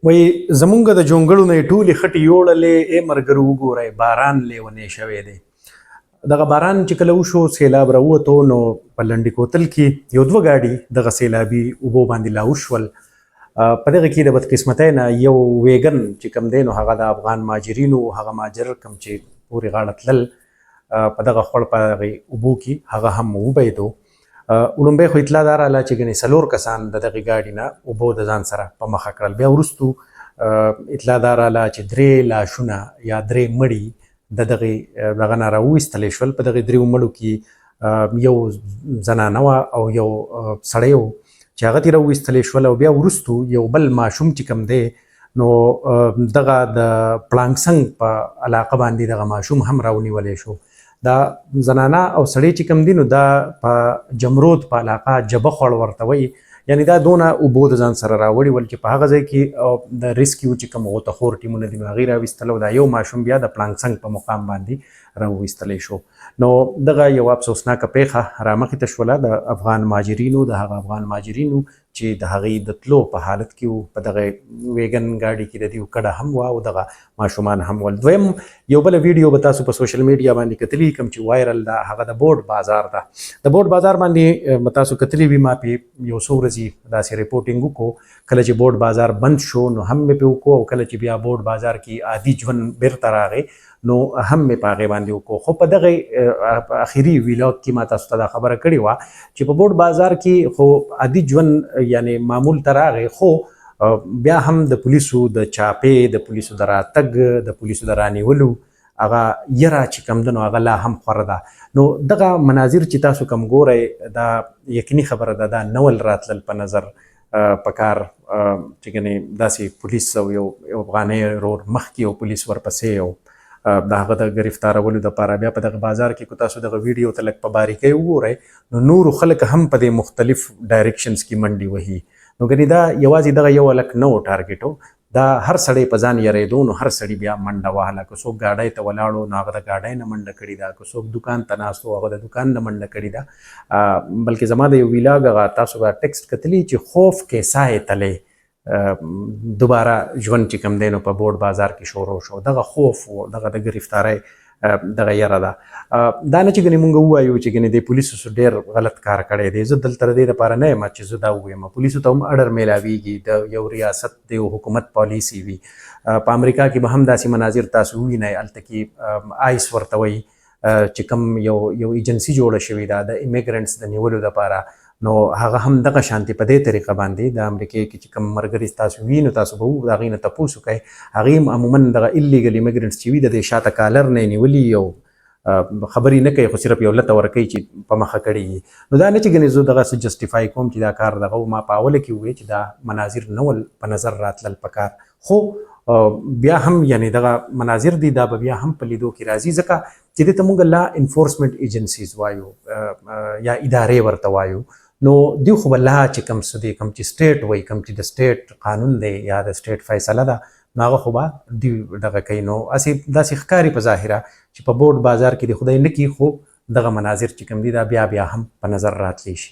وای زمونږ د جونګړو نه ټولې خټې یوړلې مرګرو وګورئ باران لیونی شوی دی. دغه باران چې کله وشو سیلاب راووتو نو په لنډي کوتل کې یو دوه ګاډي دغه سیلابي اوبو باندې لاهو شول. په دغه کې د بدقسمتۍ نه یو ویګن چې کوم دی نو هغه د افغان مهاجرینو هغه مهاجر کوم چې پورې غاړه تلل په دغه خوړ په هغې اوبو کې هغه هم وبهېدو. وړومبی خو اطلاع دا راغله چې ګنې 4 کسان د دغې ګاډي نه اوبو د ځان سره په مخه کړل. بیا وروستو اطلاع دا راغله چې 3 لاشونه یا 3 مړي د دغه نه راوویستلی شول. په دغې 3 مړو کې یو زنانه وه او یو سړی و چې هغه ترې راوویستلی شول. او بیا وروستو یو بل ماشوم چې کوم دی نو دغه د پړانګ په علاقه باندې دغه ماشوم هم راونیولی شو. دا زنانه او سړی چې کوم دي نو دا په جمرود په علاقه جبه خوړ ورته وایي، یعنې دا دونه اوبو د ځان سره راوړي ول چې په هغه ځای کې د ریسکیو چې کوم غوطهخور ټیمونه دي نو هغې راویستل او دا یو ماشوم بیا د پړانګ په مقام باندې راوویستلی شو. نو دغه یو افسوسناکه پیښه رامخې ته شوله د افغان مهاجرینو، د هغه افغان مهاجرینو چې د هغې د تلو په حالت کې وو. په دغه ویګن ګاډي کې د دې کډه هم وه او دغه ماشومان هم ول. دویم یو بله ویډیو به تاسو په سوشل میډیا باندې کتلي کوم چې وایرل ده، هغه د بورډ بازار ده. د بورډ بازار باندې به تاسو کتلي وي. ما پې یو څو ورځې داسې ریپورټینګ وکړو. کله چې بورډ بازار بند شو نو هم مې پې وکړو، او کله چې بیا بورډ بازار کې عادي ژوند بیرته راغی نو هم مې په هغې باندې وکړو. خو په دغې اخري ویلاګ کې ما تاسو ته دا خبره کړې وه چې په بورډ بازار کې خو عادي ژوند یعنې معمول ته راغی، خو بیا هم د پولیسو د چاپې، د پولیسو د راتګ، د پولیسو د رانیولو هغه یره چې کوم ده نو هغه لا هم خوره ده. نو دغه مناظر چې تاسو کوم ګورئ دا یقیني خبره ده، دا نول راتلل په نظر په کار چې ګنې داسې پولیس او یو افغانی رور مخکې او پولیس ورپسې او د هغه د ګرفتارولو دپاره. بیا په دغه بازار کې که تاسو دغه ویډیو ته لږ په باریکۍ وګورئ نو نورو خلک هم په دې مختلف ډایرکشنز کې منډې وهي. نو ګنې دا یوازې دغه یو هلک نه و ټارګېټ، دا هر سړی په ځان یریدو نو هر سړي بیا منډه وهله. که څوک ګاډۍ ته ولاړو نو هغه د ګاډۍ نه منډه کړې ده، که څوک دکان ته ناست و هغه د دکان نه منډه کړې ده. بلکې زما د یو ویلاګ هغه تاسو به ټکسټ کتلي چې خوف کې ساه تلی دوباره ژوند چې کوم دی نو په بورډ بازار کې شروع شو. دغه خوف و، دغه د ګرفتارۍ دغه یره ده. دا نه چې ګنې مونږ ووایو چې ګنې د پولیسو ډېر غلط کار کړی دی. زه دلته د دې دپاره نه یم چې زه دا ووایم. پولیسو ته هم اډر میلاویږي، د یو ریاست د یو حکومت پالیسي وي. په امریکا کې به هم داسې مناظر تاسو ووینئ، هلته کې آیس ورته وایي چې کوم یو ایجنسي جوړه شوې ده د ایمیګرنټس د نیولو دپاره. نو هغه هم دغه شانتې په دې طریقه باندې د امریکې کې چې کوم ملګري تاسو وي نو تاسو به د هغې نه تپوس وکئ. هغې هم عموما دغه ایلیګل ایمیګرنټس چې وي د دې شاته کالر نه یې نیولي او خبرې نه کوي، خو صرف یو لته ورکوي چې په مخه کړي وي. نو دا نه چې ګنې زه دغسې جسټیفای کوم چې دا کار دغه ما په اوله کې وویل چې دا مناظر نه ول په نظر راتلل پکار، خو بیا هم یعنې دغه مناظر دي دا به بیا هم په لیدو کې راځي، ځکه چې دې ته موږ لا انفورسمنټ ایجنسیز وایو یا ادارې ورته وایو. نو دوی خو به لا چې کوم څه دی، کوم چې سټیټ وایي، کوم چې د سټیټ قانون دی یا د سټیټ فیصله ده نو هغه خو به دوی دغه کوي. نو هسې داسې ښکاري په ظاهره چې په بورډ بازار کې د خدای نه کي، خو دغه مناظر چې کوم دي دا بیا هم په نظر راتلی شي.